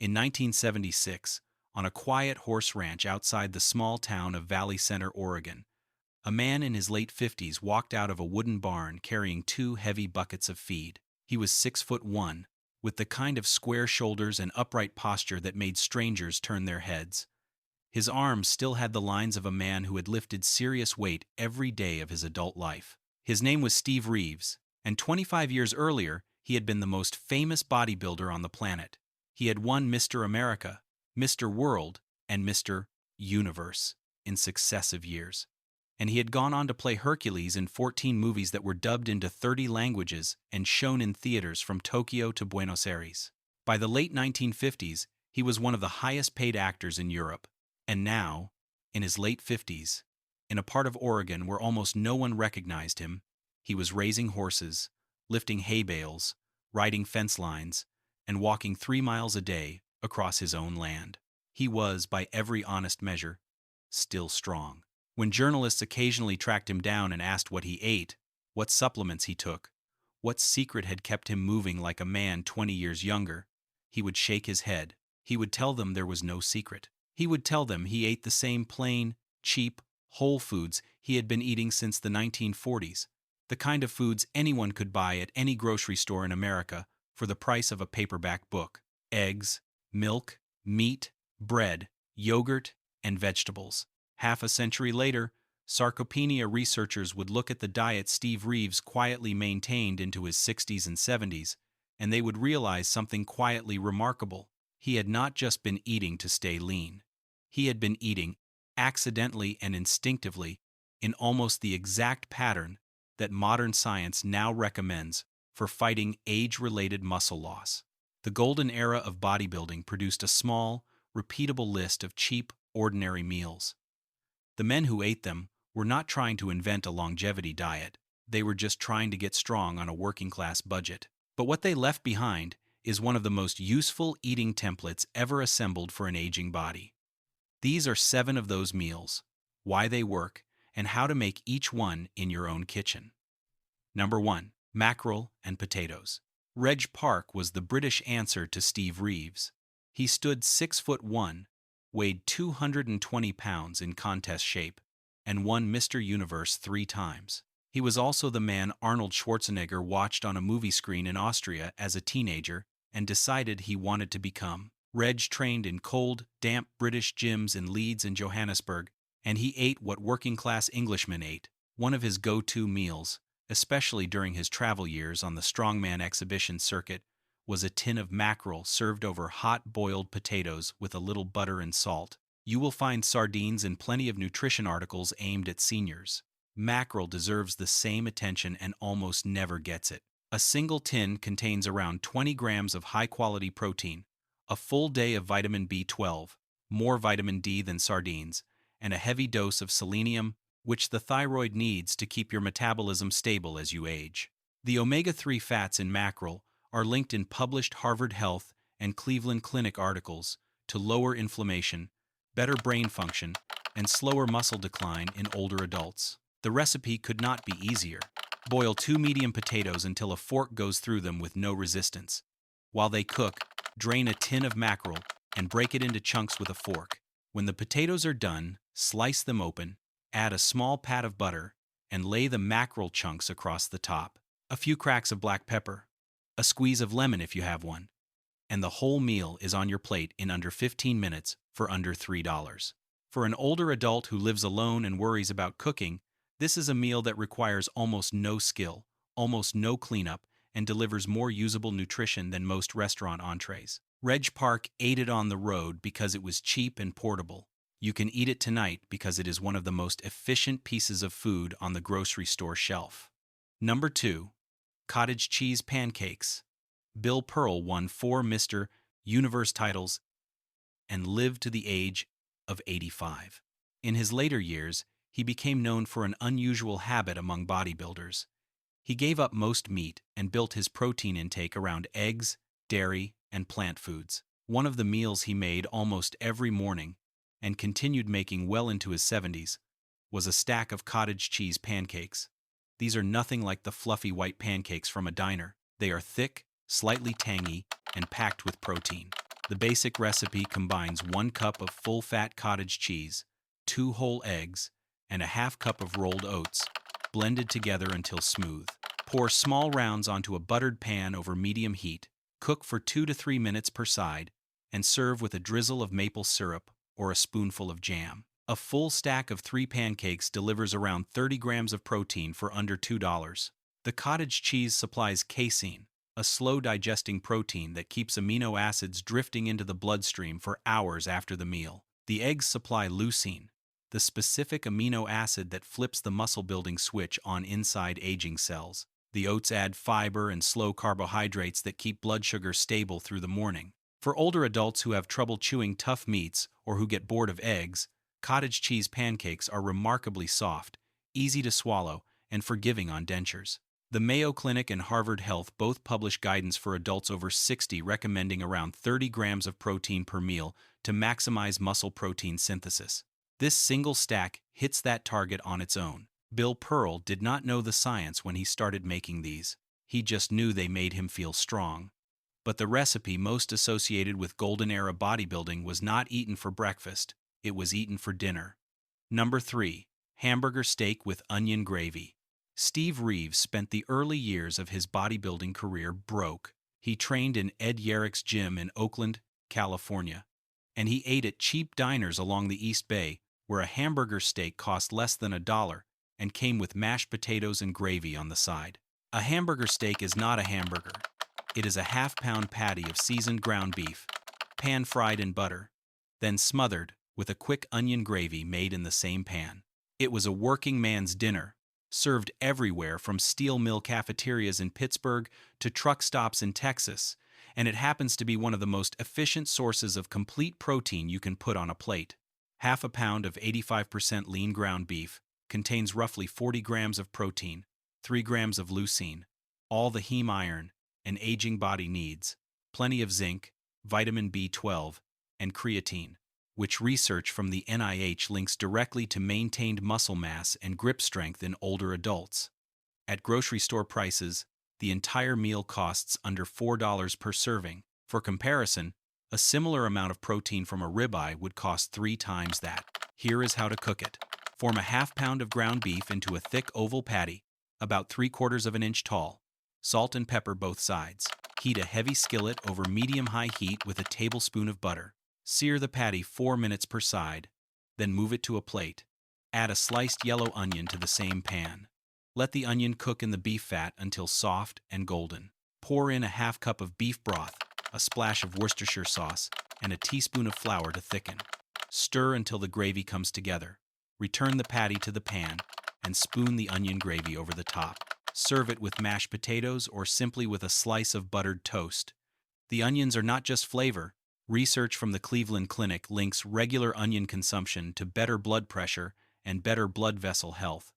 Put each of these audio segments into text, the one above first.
In 1976, on a quiet horse ranch outside the small town of Valley Center, Oregon, a man in his late 50s walked out of a wooden barn carrying two heavy buckets of feed. He was 6'1", with the kind of square shoulders and upright posture that made strangers turn their heads. His arms still had the lines of a man who had lifted serious weight every day of his adult life. His name was Steve Reeves, and 25 years earlier, he had been the most famous bodybuilder on the planet. He had won Mr. America, Mr. World, and Mr. Universe in successive years. And he had gone on to play Hercules in 14 movies that were dubbed into 30 languages and shown in theaters from Tokyo to Buenos Aires. By the late 1950s, he was one of the highest-paid actors in Europe. And now, in his late 50s, in a part of Oregon where almost no one recognized him, he was raising horses, lifting hay bales, riding fence lines, and walking 3 miles a day across his own land. He was, by every honest measure, still strong. When journalists occasionally tracked him down and asked what he ate, what supplements he took, what secret had kept him moving like a man 20 years younger, he would shake his head. He would tell them there was no secret. He would tell them he ate the same plain, cheap, whole foods he had been eating since the 1940s, the kind of foods anyone could buy at any grocery store in America for the price of a paperback book: eggs, milk, meat, bread, yogurt, and vegetables. Half a century later, sarcopenia researchers would look at the diet Steve Reeves quietly maintained into his 60s and 70s, and they would realize something quietly remarkable. He had not just been eating to stay lean. He had been eating, accidentally and instinctively, in almost the exact pattern that modern science now recommends for fighting age-related muscle loss. The golden era of bodybuilding produced a small, repeatable list of cheap, ordinary meals. The men who ate them were not trying to invent a longevity diet. They were just trying to get strong on a working-class budget. But what they left behind is one of the most useful eating templates ever assembled for an aging body. These are 7 of those meals, why they work, and how to make each one in your own kitchen. Number 1. Mackerel and potatoes. Reg Park was the British answer to Steve Reeves. He stood 6'1", weighed 220 pounds in contest shape, and won Mr. Universe 3 times. He was also the man Arnold Schwarzenegger watched on a movie screen in Austria as a teenager and decided he wanted to become. Reg trained in cold, damp British gyms in Leeds and Johannesburg, and he ate what working-class Englishmen ate. One of his go-to meals, especially during his travel years on the strongman exhibition circuit, was a tin of mackerel served over hot boiled potatoes with a little butter and salt. You will find sardines in plenty of nutrition articles aimed at seniors. Mackerel deserves the same attention and almost never gets it. A single tin contains around 20 grams of high-quality protein, a full day of vitamin B12, more vitamin D than sardines, and a heavy dose of selenium, which the thyroid needs to keep your metabolism stable as you age. The omega-3 fats in mackerel are linked in published Harvard Health and Cleveland Clinic articles to lower inflammation, better brain function, and slower muscle decline in older adults. The recipe could not be easier. Boil 2 medium potatoes until a fork goes through them with no resistance. While they cook, drain a tin of mackerel and break it into chunks with a fork. When the potatoes are done, slice them open, add a small pat of butter, and lay the mackerel chunks across the top. A few cracks of black pepper, a squeeze of lemon if you have one, and the whole meal is on your plate in under 15 minutes for under $3. For an older adult who lives alone and worries about cooking, this is a meal that requires almost no skill, almost no cleanup, and delivers more usable nutrition than most restaurant entrees. Reg Park ate it on the road because it was cheap and portable. You can eat it tonight because it is one of the most efficient pieces of food on the grocery store shelf. Number 2. Cottage cheese pancakes. Bill Pearl won 4 Mr. Universe titles and lived to the age of 85. In his later years, he became known for an unusual habit among bodybuilders. He gave up most meat and built his protein intake around eggs, dairy, and plant foods. One of the meals he made almost every morning, and continued making well into his 70s, was a stack of cottage cheese pancakes. These are nothing like the fluffy white pancakes from a diner. They are thick, slightly tangy, and packed with protein. The basic recipe combines 1 cup of full-fat cottage cheese, 2 whole eggs, and a half cup of rolled oats, blended together until smooth. Pour small rounds onto a buttered pan over medium heat, cook for 2 to 3 minutes per side, and serve with a drizzle of maple syrup or a spoonful of jam. A full stack of 3 pancakes delivers around 30 grams of protein for under $2. The cottage cheese supplies casein, a slow-digesting protein that keeps amino acids drifting into the bloodstream for hours after the meal. The eggs supply leucine, the specific amino acid that flips the muscle-building switch on inside aging cells. The oats add fiber and slow carbohydrates that keep blood sugar stable through the morning. For older adults who have trouble chewing tough meats or who get bored of eggs, cottage cheese pancakes are remarkably soft, easy to swallow, and forgiving on dentures. The Mayo Clinic and Harvard Health both publish guidance for adults over 60 recommending around 30 grams of protein per meal to maximize muscle protein synthesis. This single stack hits that target on its own. Bill Pearl did not know the science when he started making these. He just knew they made him feel strong. But the recipe most associated with golden era bodybuilding was not eaten for breakfast, it was eaten for dinner. Number 3. Hamburger steak with onion gravy. Steve Reeves spent the early years of his bodybuilding career broke. He trained in Ed Yarrick's gym in Oakland, California, and he ate at cheap diners along the East Bay where a hamburger steak cost less than $1 and came with mashed potatoes and gravy on the side. A hamburger steak is not a hamburger. It is a half-pound patty of seasoned ground beef, pan-fried in butter, then smothered with a quick onion gravy made in the same pan. It was a working man's dinner, served everywhere from steel mill cafeterias in Pittsburgh to truck stops in Texas, and it happens to be one of the most efficient sources of complete protein you can put on a plate. Half a pound of 85% lean ground beef contains roughly 40 grams of protein, 3 grams of leucine, all the heme iron an aging body needs, plenty of zinc, vitamin B12, and creatine, which research from the NIH links directly to maintained muscle mass and grip strength in older adults. At grocery store prices, the entire meal costs under $4 per serving. For comparison, a similar amount of protein from a ribeye would cost 3 times that. Here is how to cook it. Form a half pound of ground beef into a thick oval patty, about 3/4 of an inch tall. Salt and pepper both sides. Heat a heavy skillet over medium-high heat with a tablespoon of butter. Sear the patty 4 minutes per side, then move it to a plate. Add a sliced yellow onion to the same pan. Let the onion cook in the beef fat until soft and golden. Pour in a half cup of beef broth, a splash of Worcestershire sauce, and a teaspoon of flour to thicken. Stir until the gravy comes together. Return the patty to the pan and spoon the onion gravy over the top. Serve it with mashed potatoes or simply with a slice of buttered toast. The onions are not just flavor. Research from the Cleveland Clinic links regular onion consumption to better blood pressure and better blood vessel health,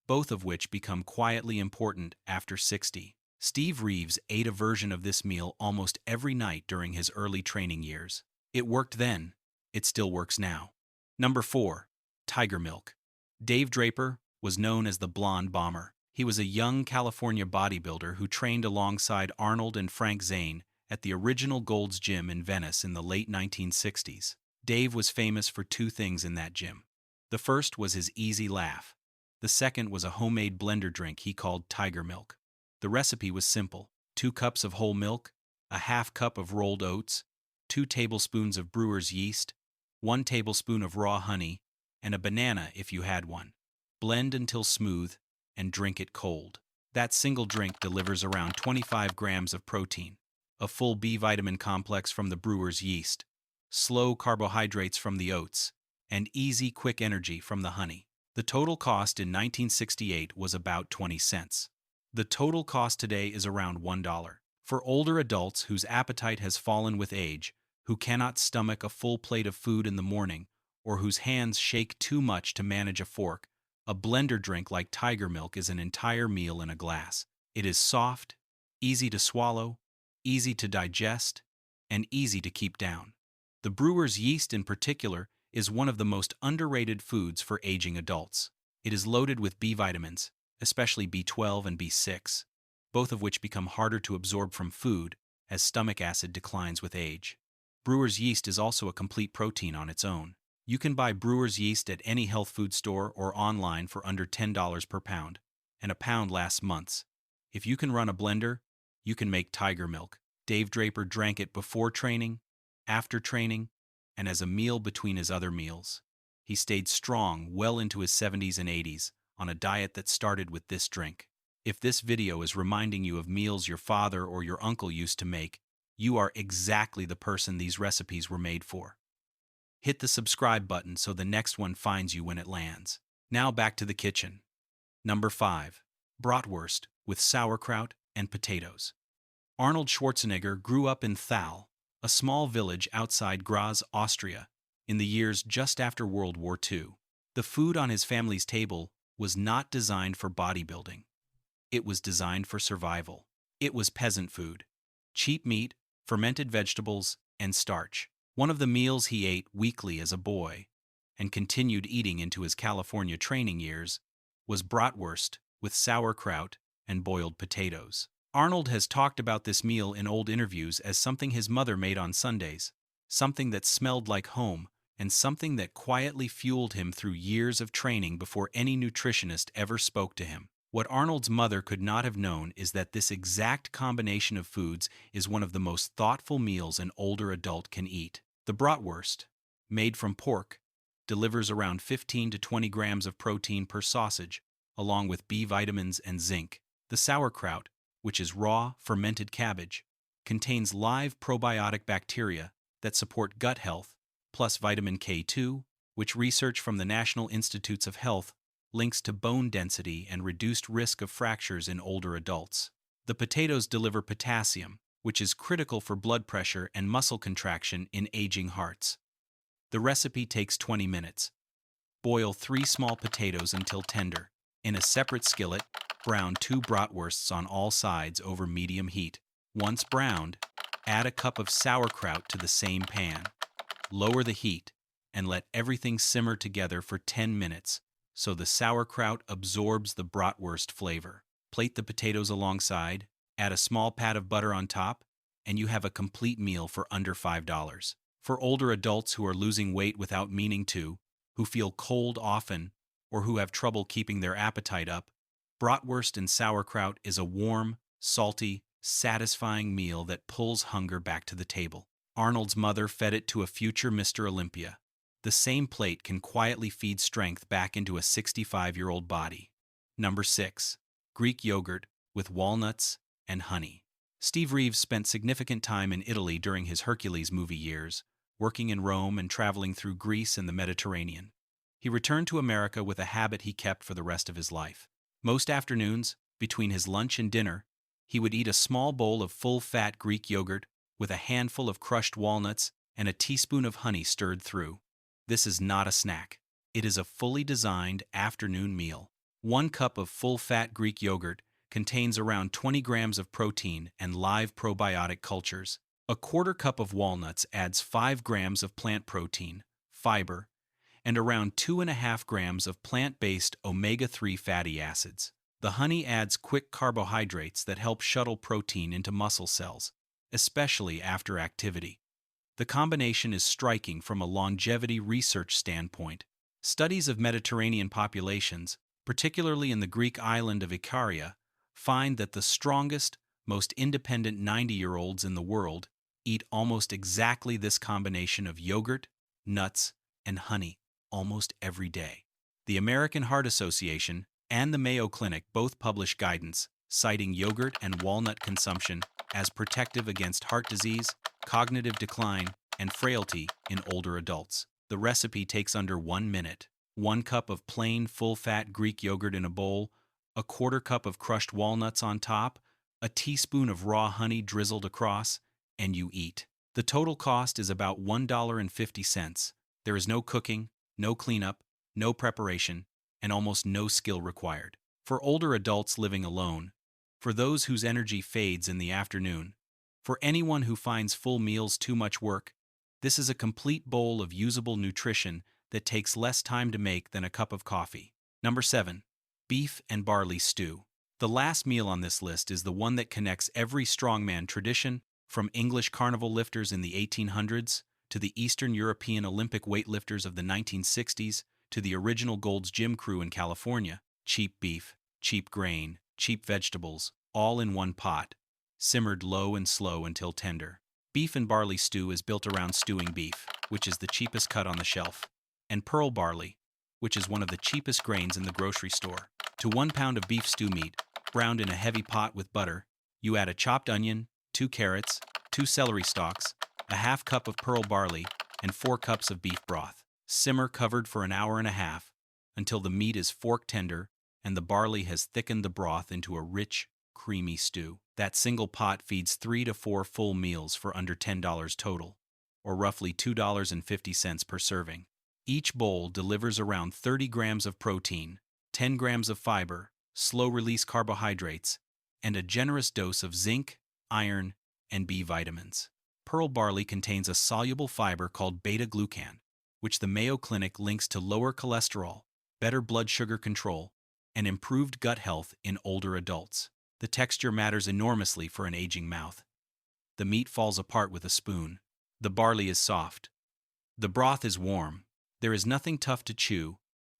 both of which become quietly important after 60. Steve Reeves ate a version of this meal almost every night during his early training years. It worked then. It still works now. Number 4. Tiger milk. Dave Draper was known as the Blonde Bomber. He was a young California bodybuilder who trained alongside Arnold and Frank Zane at the original Gold's Gym in Venice in the late 1960s. Dave was famous for 2 things in that gym. The first was his easy laugh. The second was a homemade blender drink he called Tiger Milk. The recipe was simple: 2 cups of whole milk, a half cup of rolled oats, 2 tablespoons of brewer's yeast, 1 tablespoon of raw honey, and a banana if you had one. Blend until smooth and drink it cold. That single drink delivers around 25 grams of protein, a full B vitamin complex from the brewer's yeast, slow carbohydrates from the oats, and easy, quick energy from the honey. The total cost in 1968 was about 20 cents. The total cost today is around $1. For older adults whose appetite has fallen with age, who cannot stomach a full plate of food in the morning, or whose hands shake too much to manage a fork, a blender drink like Tiger Milk is an entire meal in a glass. It is soft, easy to swallow, easy to digest, and easy to keep down. The brewer's yeast in particular is one of the most underrated foods for aging adults. It is loaded with B vitamins, especially B12 and B6, both of which become harder to absorb from food as stomach acid declines with age. Brewer's yeast is also a complete protein on its own. You can buy Brewer's yeast at any health food store or online for under $10 per pound, and a pound lasts months. If you can run a blender, you can make tiger milk. Dave Draper drank it before training, after training, and as a meal between his other meals. He stayed strong well into his 70s and 80s on a diet that started with this drink. If this video is reminding you of meals your father or your uncle used to make, you are exactly the person these recipes were made for. Hit the subscribe button so the next one finds you when it lands. Now back to the kitchen. Number 5. Bratwurst with sauerkraut and potatoes. Arnold Schwarzenegger grew up in Thal, a small village outside Graz, Austria, in the years just after World War II. The food on his family's table was not designed for bodybuilding. It was designed for survival. It was peasant food. Cheap meat, fermented vegetables, and starch. One of the meals he ate weekly as a boy, and continued eating into his California training years, was bratwurst with sauerkraut and boiled potatoes. Arnold has talked about this meal in old interviews as something his mother made on Sundays, something that smelled like home, and something that quietly fueled him through years of training before any nutritionist ever spoke to him. What Arnold's mother could not have known is that this exact combination of foods is one of the most thoughtful meals an older adult can eat. The bratwurst, made from pork, delivers around 15 to 20 grams of protein per sausage, along with B vitamins and zinc. The sauerkraut, which is raw, fermented cabbage, contains live probiotic bacteria that support gut health, plus vitamin K2, which research from the National Institutes of Health links to bone density and reduced risk of fractures in older adults. The potatoes deliver potassium, which is critical for blood pressure and muscle contraction in aging hearts. The recipe takes 20 minutes. Boil 3 small potatoes until tender. In a separate skillet, brown 2 bratwursts on all sides over medium heat. Once browned, add a cup of sauerkraut to the same pan. Lower the heat and let everything simmer together for 10 minutes so the sauerkraut absorbs the bratwurst flavor. Plate the potatoes alongside, add a small pat of butter on top, and you have a complete meal for under $5. For older adults who are losing weight without meaning to, who feel cold often, or who have trouble keeping their appetite up, bratwurst and sauerkraut is a warm, salty, satisfying meal that pulls hunger back to the table. Arnold's mother fed it to a future Mr. Olympia. The same plate can quietly feed strength back into a 65-year-old body. Number 6. Greek yogurt with walnuts and honey. Steve Reeves spent significant time in Italy during his Hercules movie years, working in Rome and traveling through Greece and the Mediterranean. He returned to America with a habit he kept for the rest of his life. Most afternoons, between his lunch and dinner, he would eat a small bowl of full-fat Greek yogurt with a handful of crushed walnuts and a teaspoon of honey stirred through. This is not a snack. It is a fully designed afternoon meal. 1 cup of full-fat Greek yogurt contains around 20 grams of protein and live probiotic cultures. A 1/4 cup of walnuts adds 5 grams of plant protein, fiber, and around 2.5 grams of plant-based omega-3 fatty acids. The honey adds quick carbohydrates that help shuttle protein into muscle cells, especially after activity. The combination is striking from a longevity research standpoint. Studies of Mediterranean populations, particularly in the Greek island of Icaria, find that the strongest, most independent 90-year-olds in the world eat almost exactly this combination of yogurt, nuts, and honey almost every day. The American Heart Association and the Mayo Clinic both publish guidance citing yogurt and walnut consumption as protective against heart disease, cognitive decline, and frailty in older adults. The recipe takes under 1 minute. 1 cup of plain, full-fat Greek yogurt in a bowl, a 1/4 cup of crushed walnuts on top, a teaspoon of raw honey drizzled across, and you eat. The total cost is about $1.50. There is no cooking, no cleanup, no preparation, and almost no skill required. For older adults living alone, for those whose energy fades in the afternoon, for anyone who finds full meals too much work, this is a complete bowl of usable nutrition that takes less time to make than a cup of coffee. Number 7. Beef and barley stew. The last meal on this list is the one that connects every strongman tradition, From English carnival lifters in the 1800s, to the Eastern European Olympic weightlifters of the 1960s, to the original Gold's Gym crew in California, cheap beef, cheap grain, cheap vegetables, all in one pot, simmered low and slow until tender. Beef and barley stew is built around stewing beef, which is the cheapest cut on the shelf, and pearl barley, which is one of the cheapest grains in the grocery store. To 1 pound of beef stew meat, browned in a heavy pot with butter, you add a chopped onion, 2 carrots, 2 celery stalks, a half cup of pearl barley, and 4 cups of beef broth. Simmer covered for an hour and a half until the meat is fork tender and the barley has thickened the broth into a rich, creamy stew. That single pot feeds 3 to 4 full meals for under $10 total, or roughly $2.50 per serving. Each bowl delivers around 30 grams of protein, 10 grams of fiber, slow-release carbohydrates, and a generous dose of zinc, iron, and B vitamins. Pearl barley contains a soluble fiber called beta-glucan, which the Mayo Clinic links to lower cholesterol, better blood sugar control, and improved gut health in older adults. The texture matters enormously for an aging mouth. The meat falls apart with a spoon. The barley is soft. The broth is warm. There is nothing tough to chew,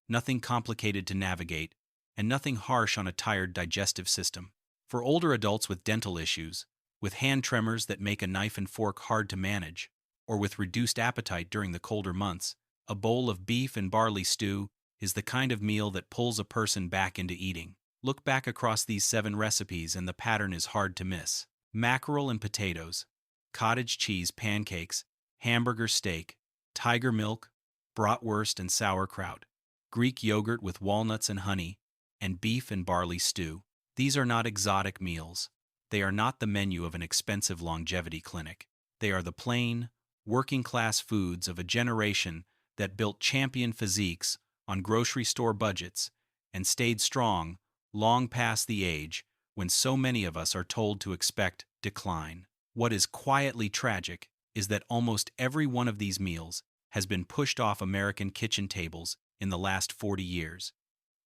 nothing complicated to navigate, and nothing harsh on a tired digestive system. For older adults with dental issues, with hand tremors that make a knife and fork hard to manage, or with reduced appetite during the colder months, a bowl of beef and barley stew is the kind of meal that pulls a person back into eating. Look back across these 7 recipes and the pattern is hard to miss. Mackerel and potatoes, cottage cheese pancakes, Hamburger steak, tiger milk, Bratwurst and sauerkraut, Greek yogurt with walnuts and honey, and beef and barley stew. These are not exotic meals. They are not the menu of an expensive longevity clinic. They are the plain, working-class foods of a generation that built champion physiques on grocery store budgets and stayed strong long past the age when so many of us are told to expect decline. What is quietly tragic is that almost every one of these meals has been pushed off American kitchen tables in the last 40 years,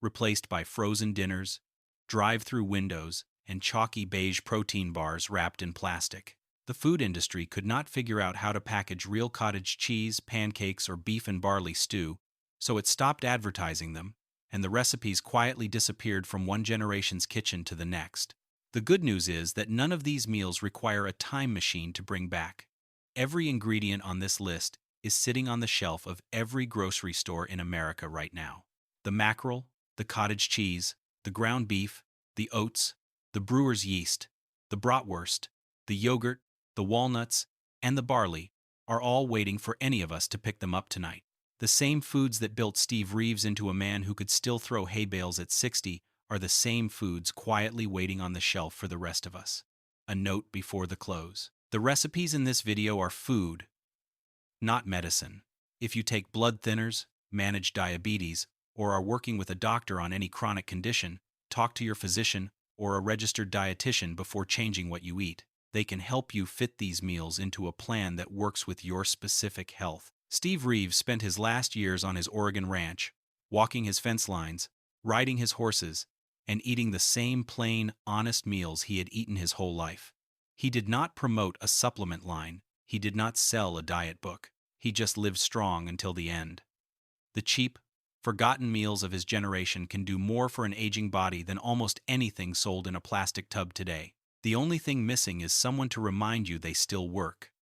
replaced by frozen dinners, drive-through windows, and chalky beige protein bars wrapped in plastic. The food industry could not figure out how to package real cottage cheese, pancakes, or beef and barley stew, so it stopped advertising them, and the recipes quietly disappeared from one generation's kitchen to the next. The good news is that none of these meals require a time machine to bring back. Every ingredient on this list is sitting on the shelf of every grocery store in America right now. The mackerel, the cottage cheese, the ground beef, the oats, the brewer's yeast, the bratwurst, the yogurt, the walnuts, and the barley are all waiting for any of us to pick them up tonight. The same foods that built Steve Reeves into a man who could still throw hay bales at 60 are the same foods quietly waiting on the shelf for the rest of us. A note before the close. The recipes in this video are food, not medicine. If you take blood thinners, manage diabetes, or are working with a doctor on any chronic condition, talk to your physician or a registered dietitian before changing what you eat. They can help you fit these meals into a plan that works with your specific health. Steve Reeves spent his last years on his Oregon ranch, walking his fence lines, riding his horses, and eating the same plain, honest meals he had eaten his whole life. He did not promote a supplement line. He did not sell a diet book. He just lived strong until the end. The cheap, forgotten meals of his generation can do more for an aging body than almost anything sold in a plastic tub today. The only thing missing is someone to remind you they still work.